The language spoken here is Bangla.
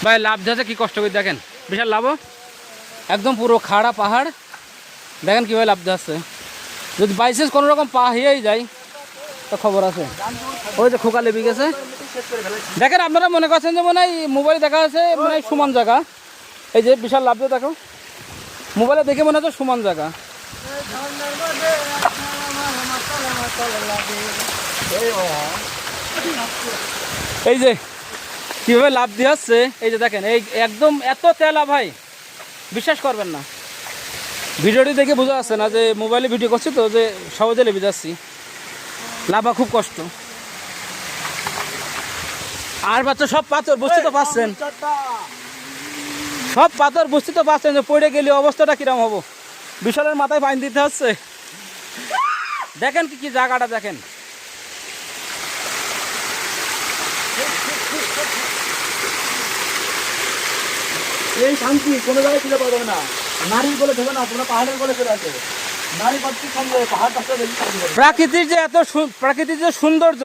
ভাই লাভ দিয়েছে কি কষ্ট করে দেখেন, বিশাল লাভ, একদম পুরো খাড়া পাহাড়, দেখেন কীভাবে লাভ দিচ্ছে। যদি বাইচান্স কোনো রকম পা হয়েই যায় তো খবর আছে। ওই যে খোকা লেবে গেছে, দেখেন আপনারা মনে করছেন যে মনে হয় মোবাইলে দেখা আছে মনে হয় সমান জায়গা, এই যে বিশাল লাভ দিয়ে দেখো, মোবাইলে দেখে মনে হচ্ছে সমান জায়গা। এই যে কীভাবে লাভ দিয়ে আসছে, এই যে দেখেন, এই একদম এত তেলা ভাই বিশ্বাস করবেন না। ভিডিওটি দেখে বোঝা যাচ্ছে না যে মোবাইলে ভিডিও করছি তো, যে সহজে লেবে যাচ্ছি, লাভা খুব কষ্ট। আর বাচ্চা সব পাথর বুঝতে তো পারছেন, সব পাথর বুঝতে তো পারছেন যে পড়ে গেলে অবস্থাটা কিরম হবো। বিশালের মাথায় পানি দিতে হচ্ছে, দেখেন কি জায়গাটা দেখেন। এই শান্তি কোনো জায়গায় খুঁজে পাওয়া যাবে না। নারীর বলে দেবে না, তোমরা পাহাড়ের বলে চলে আসে। নারী পাত্রীর সঙ্গে পাহাড় পাশে বেশি শান্তি। প্রাকৃতির যে এত প্রাকৃতির যে সৌন্দর্য,